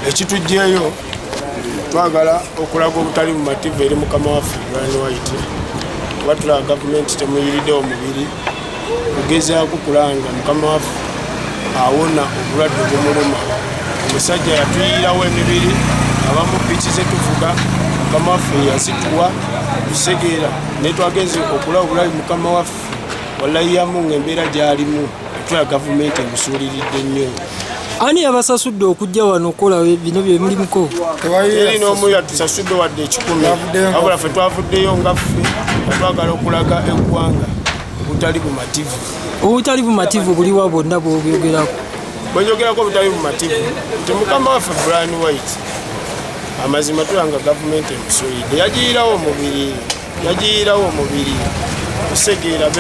ekitujjeeyo twagala okulaga obutali bumativu eri mukama waffe Brian White kuba tulaga gavumenti temuyiridde omubiri kugezaako kulanga mukama waffe awona obulwadde bumuluma. Omusajja yatuyiirawo emibiri abamu piki ze tuvuga mukama waffe yazituwa tusegeera naye twagenze okulaba obulabi mukama waffe walayiyamu ng'embeera gy'alimu etula gavumenti emusuuliridde nnyo. Ani yabasasudde okujja wano okukola bino bye mulimuko? Eri n'omu yatusasudde wadde 10 wabula ffe twavuddeyo nga ffe twagala okulaga eggwanga obutali bumativu. Obutali bumativu buliwa bwonna bw'obyogerako? Bwenjogerako obutali bumativu nti mukama waffe Brian White amazima tulanga gavumenti emusuulidde yagiyiirawo omubiri kusegeera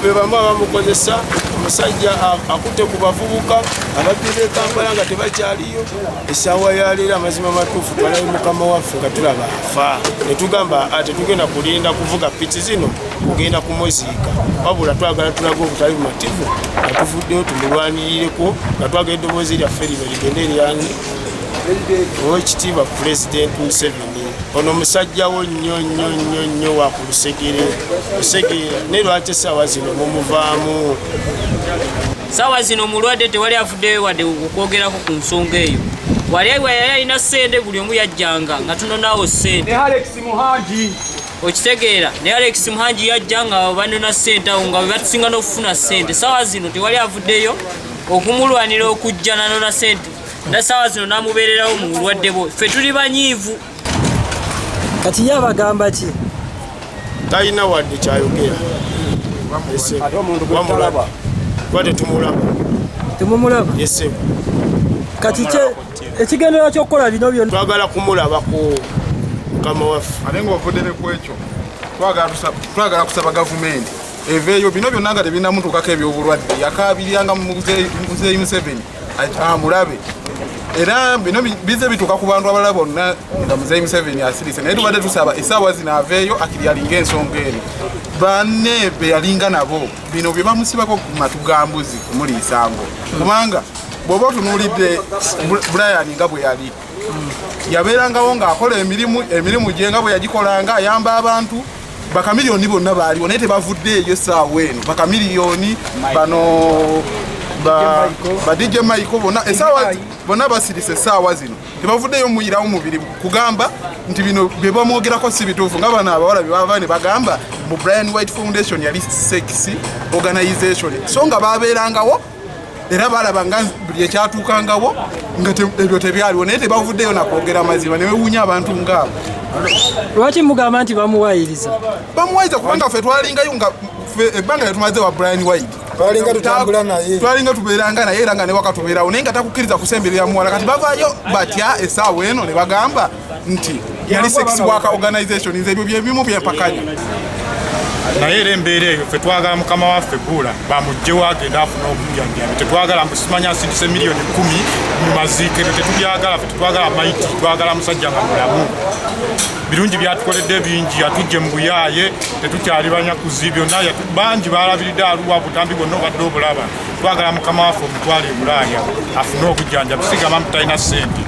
be bamu abamukozesa. Omusajja akutte ku bavubuka ababbi b'e Kampala nga tebakyaliyo. Essaawa ya leero amazima matuufu twalabe mukama waffe nga tulaba afa ne tugamba tetugenda kulinda kuvuga piki zino kugenda kumuziika wabula twagala tulaga obutali bumativu nga tuvuddeyo tumulwanirireko nga twagala eddoboozi lyaffe lino ligende eryani Oweekitiibwa Pulezidenti Museveni. Ono musajjawo nnyo wa ku Lusegere ne lwaki essaawa zino mumuvaamu? Sawa zino mulwadde tewali afuddeyo wadde okwogerako ku nsonga eyo. Wali yali alina ssente buli omu yajjanga nga tunonawo ssente. Ne Alex Muhanji okitegeera ne Alex Muhanji yajja nga banona ssente awo nga batusinga n'okufuna ssente. Sawa zino tewali avuddeyo okumulwanira okujja nanona ssente. Na sawa zino namubeererawo mu bulwadde bwo. Ffe tuli banyiivu. Kati yabagamba ki? Talina wadde kyayogera. Wamulaba. Wadde tumulaba. Temumulaba? Yesebo. Kati ekigendera ky'okukola bino byonna twagala kumulabako mukama waffe. ate ng'ovuddere ku ekyo twagala kusaba gavumenti eveeyo bino byonna nga tebinamutuukako ebyobulwadde yakaabiranga Muzeeyi Museveni amulabe. Era bino bize bituuka ku bantu abalala bonna nga Muzeeyi Museveni asirise naye tubadde tusaba essaawa zino aveeyo akiri alinga ensonga eno banne be yalinga nabo bino bye bamusibako ku matugambuzi kumuliisango kubanga bw'oba otunuulidde Brian nga bwe yali yabeerangawo ng'akola emirimu gye nga bwe yagikolanga ayamba abantu. Bakamiliyoni bonna baaliwo naye tebavuddeeyo essaawa eno. Bakamiliyoni bano ba DJ Michael bonna basirise essaawa zino tebavuddeyo muyirawo mubiri kugamba nti bino bye bamwogerako si bituufu nga bano abawala bye bava ne bagamba mu Brian White Foundation yali sex organization so nga babeerangawo era balaba nga buli ekyatuukangawo nga ebyo tebyaliwo naye tebavuddeyo nakwogera mazima ne wewuunya abantu ngaabo. Lwaki mugamba nti bamuwayiriza? Bamuwayiriza kubanga ffe twalingayo nga ebbanga lyetumaze wa Brian White twalinga tubeeranga naye era nga ne wakatubeerawo naye nga takukkiriza kusemberera muwala. Kati bavaayo batya essaawa eno ne bagamba nti yali sex worker organization ebyo byebimu byempakanya. Naye era embeera eyo ffe twagala mukama waffe Buula bamugjewo agenda afuna obujjanjabi. Tetwagala mbusimanya asindise miliyoni 10 mu maziike ebyo tetubyagala. Ffe tetwagala maiti, twagala musajja nga mulamu. Birungi byatukoledde bingi yatujje mu buyaaye tetukyali banyakuzi byonna bangi balabiridde Arua butambi bwonna obadde obulaba. Twagala mukama waffe omutwale e Bulaaya afune obujjanjabi sigamba mutalina ssente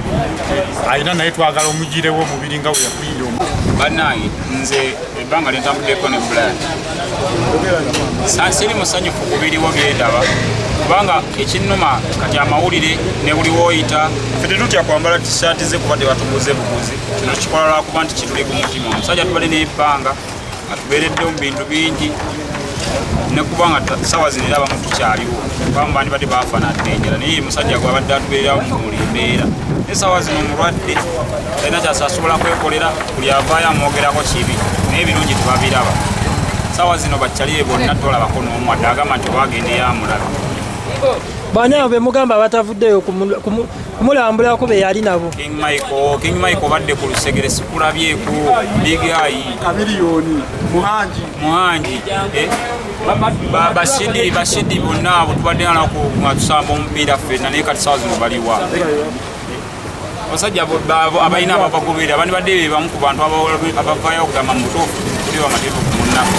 alina naye twagala omugirewo omubiri nga bwe yakuyira omu. Bannange nze ebbanga lyentambuddeko ne Brian siri musanyufu kubiriwo byendaba kubanga ekinnuma kati amawulire ne buli wooyita ffe tetutya kwambala tishaati ze kuba tebatuguze buguzi. Kino tukikola lwakuba nti kituli ku mutima. Omusajja tubale n'ebbanga nga tubeereddewo mu bintu bingi ne kubanga sawa zino era abamu tukyaliwo kubamu bandibadde baafanadde enjala naye musajja gwabadde atubeererawo mu mbeera naye sawa zino omulwadde talina kyasasobola kwekolera buli avaayo amwogerako kibi naye birungi tebabiraba. Sawa zino bakyaliye bonna tolabako n'omu adde agamba nti obagende yamulabe. Bani abo be mugamba batavuddeyo kumulambulako be yali nabo. King Michael badde ku Lusegere sikulabyeko Big Eye Kamiliyoni Muhanji bashidi bonna abo tubadde nalako ngatusamba omupiira ffenna naye kati sawa zino baliwa. Abasajja abalina ababagoberera abandi badde be bamu ku bantu abavaayo okugamba mu butuufu tuli bamateefu ku munnaku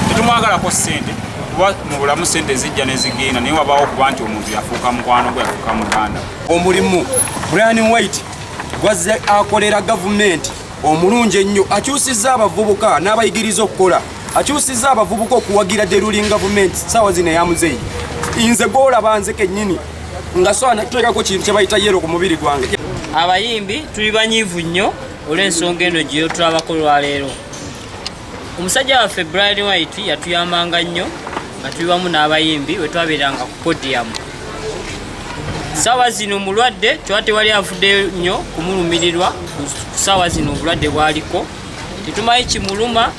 tetumwagalako ssente kuba mu bulamu sente zijja ne zigenda naye wabaawo okuba nti omuntu yafuuka mukwano gwe yafuuka muganda. Omulimu Brian White gwazze akolera gavumenti omulungi ennyo, akyusizza abavubuka n'abayigiriza okukola, akyusizza abavubuka okuwagira the ruling government ssaawa zino eya muzeeyi. Nze gw'olaba nze kennyini nga so anateekako kintu kye bayita yero ku mubiri gwange. Abayimbi tuli banyiivu nnyo olw'ensonga eno gye tulabako lwaleero. Omusajja waffe Brian White yatuyambanga nnyo nga tuli wamu n'abayimbi bwe twabeeranga ku podiyamu. Ssaawa zino mulwadde kywa tewali avuddeyo nnyo kumulumirirwa ku ssaawa zino obulwadde bwaliko. Tetumanyi kimuluma.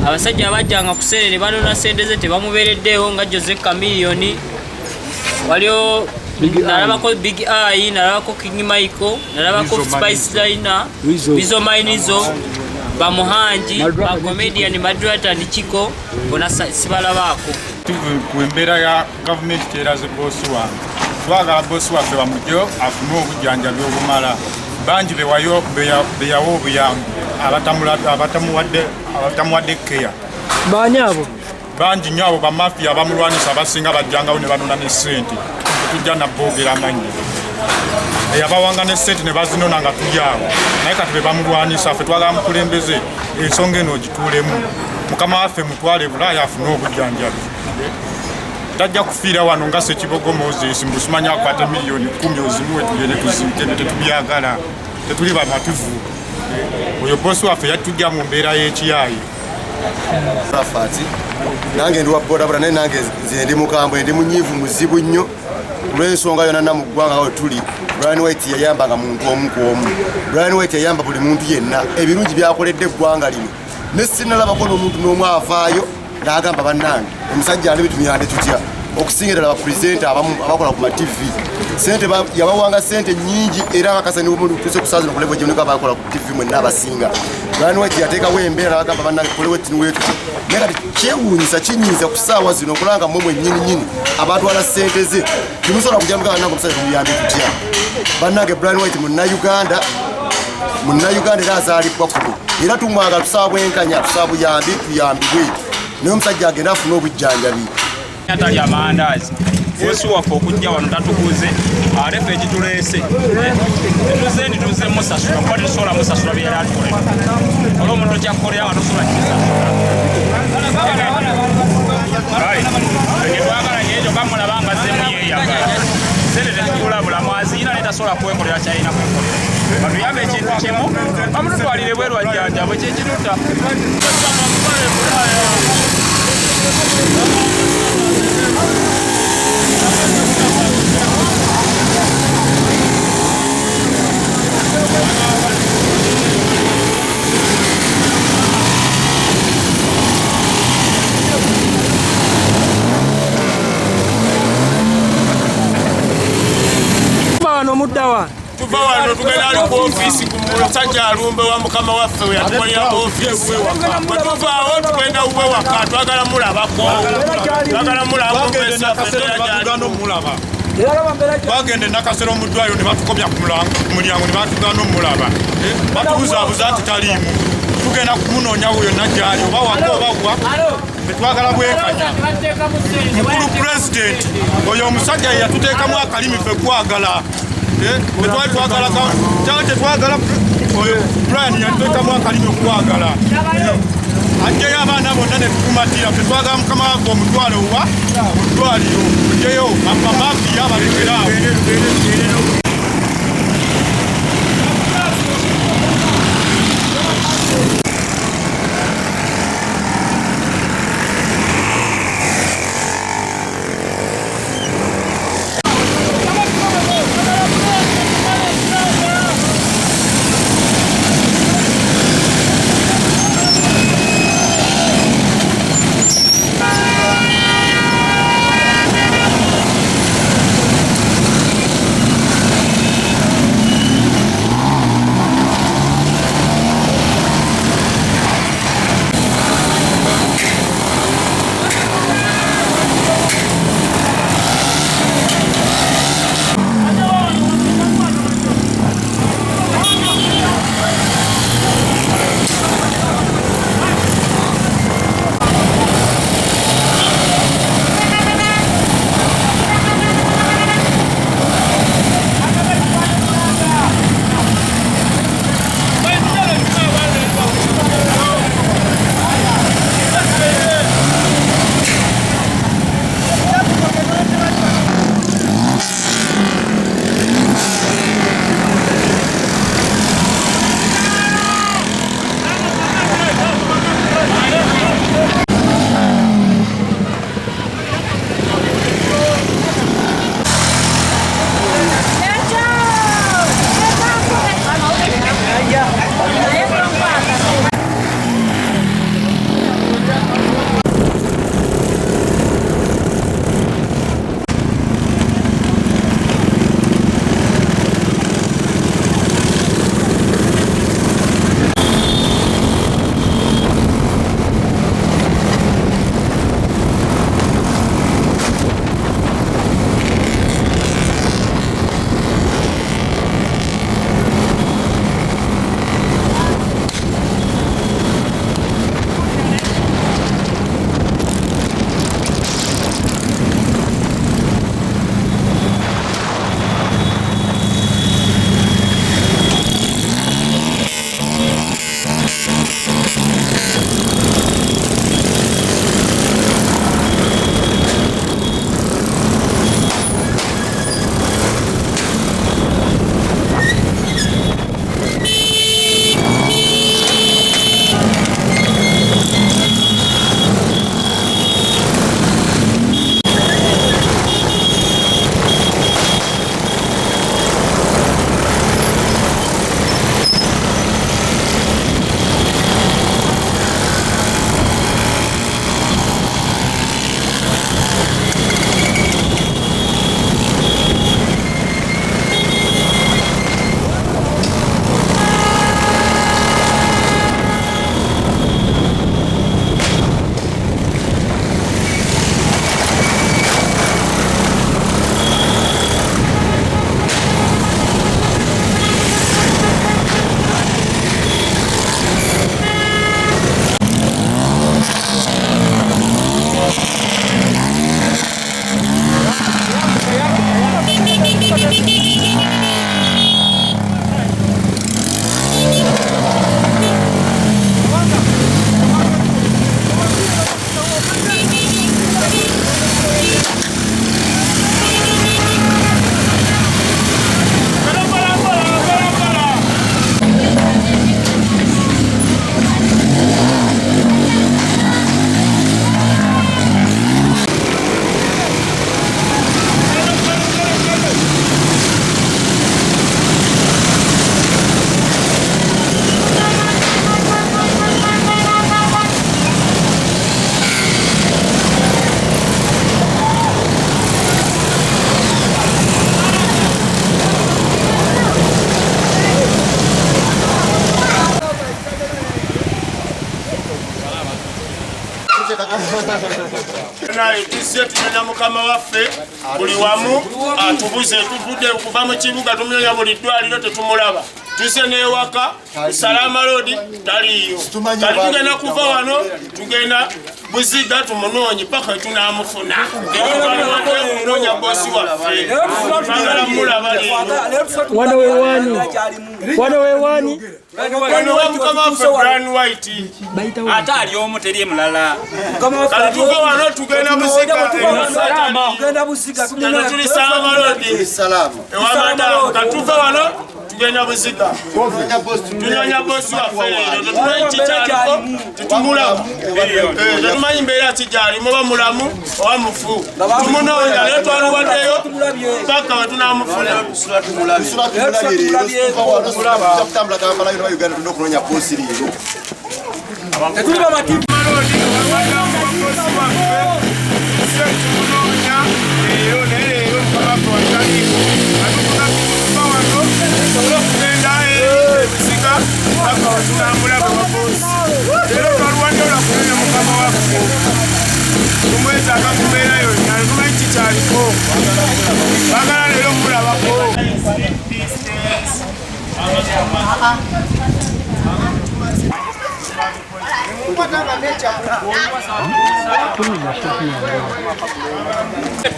Abasajja abajjanga ku ssente ne banona ssente ze tebamubeereddeewo nga Jose Chameleone, waliwo nalabako Big Eye, nalabako King Michael, nalabako Spice Liner, Bizo Mainizo, Bamuhanji, Comedian Madrata and Chico, bona sibalabaako. Ku embeera ya gavumenti kyeraze boosi wange, twagala boosi waffe bamujjo afune obujjanjabi obumala. Bangi beyawo obuyambi abatamuwadde keya. Baani abo? Bangi nnyo abo bamafiya abamulwanisa abasinga bajjangawo ne banona ne ssente. Tujja nabboogera manyi. Eyabawanga ne ssente ne bazinona nga tuli awo. Naye kati be bamulwanisa ffe twagala mukulembeze ensonga eno gituulemu. Mukama waffe mutwale Bulaaya afune obujjanjabi. Tajja kufiira wano nga Ssekibogo Moses mbusimanya akwata miliyoni 10 ozimuwe tugende tuzimite tetubyagala. Tetuli bamatuvu. Oyo bosi waffe yatujja mu mbeera y'ekiyaayi. Rafati nange ndi wa bodaboda naye nange nze ndi mukambwe ndi munyiivu muzibu nnyo olw'ensonga yonna na mu ggwanga awo tuli. Brian White yayambanga muntu omu ku omu. Brian White yayamba buli muntu yenna ebirungi byakoledde eggwanga lino ne sinnalabako n'omuntu n'omu avaayo n'agamba bannange omusajja ali bitumyande tutya okusinga ddala bapurezidenti abamu abakola ku matv sente yabawanga sente nyingi era akakasa niwomuntu tuse kusaza nokulevo gye nika abakola ku tv mwenna abasinga. Brian White yateekawo embeera n'agamba bannange kolewo tinuweetu naye kati kyewuunyisa kinyiiza ku ssaawa zino okulanga mmwe nnyini abatwala sente ze timusobola kujambuka bannange omusajja tumuyambe tutya. Bannange Brian White munnayuganda era azaalibwa kubo era tumwagala tusaba bwenkanya tusaba buyambi tuyambibwe naye omusajja agenda afuna obujjanjabi. Atali amandaazi bosi waffe okujja wano tatuguze alefe ekituleese tetuze ndituze musasula kuba tetusobola musasula byera atukolera olwo omuntu okyakukolera nga tosobola kitwagala nyeekyo kamulaba nga zemu yeeyagala sente tetukula bulamu aziina naye tasobola kwekolera kyalina kwekolera batuyambe ekintu kimu bamututwalire bweru ajjanjabwe kyekituta. Muddawa tuva wano tugenda ali ku ofiisi ku musajja alumbe wa mukama waffe we yatukolera ofiisi bwe tuvaawo tugenda ubwe waka twagala mulabako bagende nakasero omuddwayo ne batukobya ku mulyango ne batugana omulaba batubuzaabuza ati taliimu tugenda kumunoonya wuyo najjaali oba waka obawa netwagala bwenkanya. Mukulu pulezidenti oyo omusajja yatuteekamu akalimi ffe kwagala tetwagala oyo Brian yatuteekamu akalimi okwagala ajjayo abaana bonna ne tukumatira tetwagala mukama waffe omutwale owa mu ddwaliro ojjeyo amamafiya abalekerawo. Tuzze tunyonya mukama waffe buli wamu atubuze tuvudde okuva mu kibuga tumunyonya buli ddwaliro tetumulaba tuzze n'ewaka Salama Road taliyo kati tugenda kuva wano tugenda Buziga tumunoonye paka tunamufuna kunoonya bosi waffe twagala mulaba leero wano wewaani wano wa mukama waffe Brian White ate ali omu teri mulala kati tuve wano tugenda Buziga tuli Salama Road ewa madamu kati tuve wano tugenda Buziga tunyonya bosi waffe leero tetumanyi kikyaliko tetumulaba tetumanyi mbeera kigyalimu oba mulamu oba mufu tumunoonya naye twaluwaddeyo paka we tunamufuna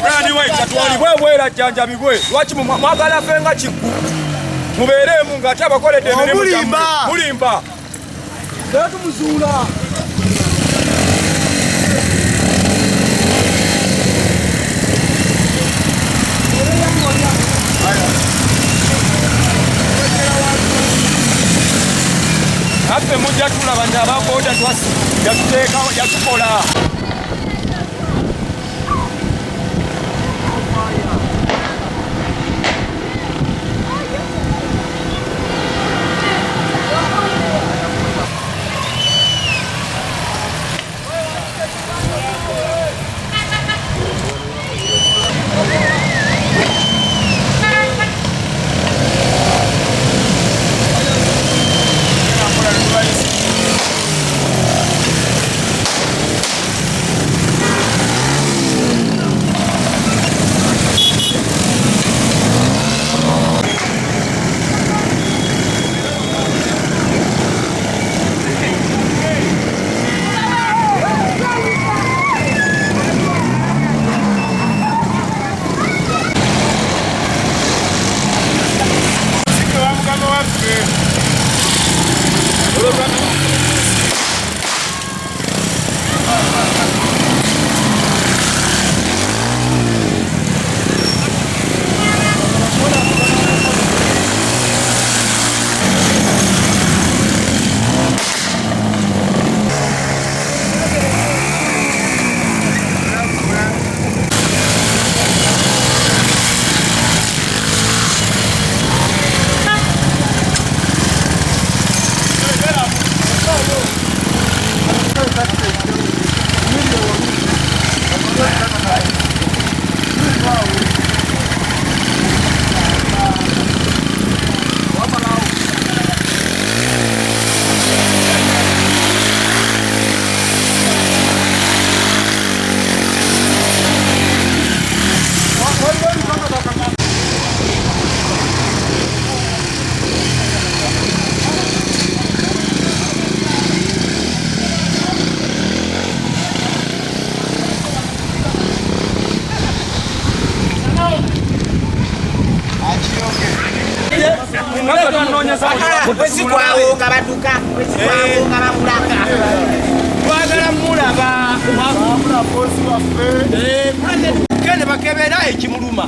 Brian White atwalibwe bwera jjanjabibwe lwaki mwagala ffe nga kikku mubeeremu ng'ate abakoledde emirimu gyammwe mulimba era tumuzuula affe mujja tulaba nti abakoda yatuteeka yatukola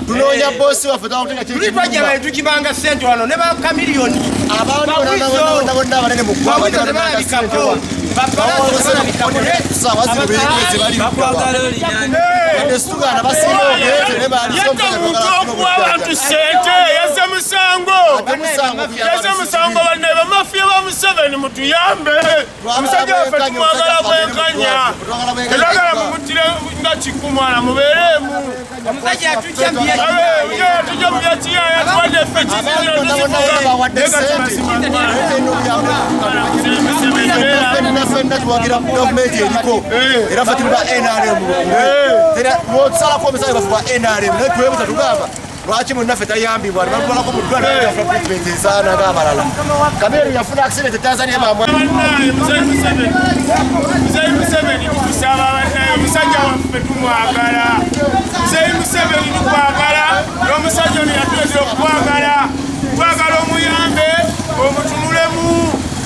tunoonya bosi waffe twakuteka tukibanga sente wano ne bakamiliyoni abantu bonna abanene mu ggwanga situgaana basinga ogete ne abantu sente yaze musango banne bamafiya ba Museveni mutuyambe omusajja waffe tumwagala bwenkanya tetwagala mumutire nga kikumwana mubeeremu omusajja yatujja mu byakiyaya tuwadde ffe fenna tuwagira gavumenti eriko era ffe tuli ba NRM era lwotusalako omusaayi baffe ba NRM naye twebuza tugamba lwaki munnaffe tayambibwa nebalwalako mu ddwaliro treatment esaana ng'abalala Kameeru yafuna accident Tanzania bamwa Muzeeyi Museveni tukusaba bannaye omusajja waffe tumwagala Muzeeyi Museveni tukwagala n'omusajja ono yatuletera okukwagala twagala omuyambe omutunulemu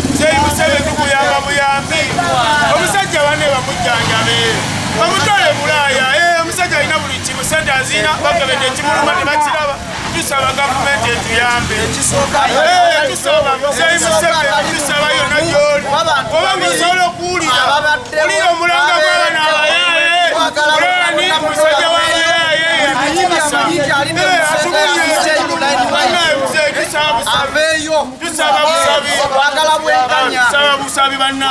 Muzeeyi Museveni tukuyamba buyambi omusajja banne bamujjanjabe bamutwale Bulaaya omusajja alina buli kimu sente azina bakebedde ekimuluma tebakiraba tusaba gavumenti etuyambe tusaba Muzeeyi Museveni tusaba yonna gy'oli oba ngaosobola okuwulira wulira omulanga gw'abaana abayaaye Bulani musajja w'abayaaye yamikisa tusaba busabi bannaye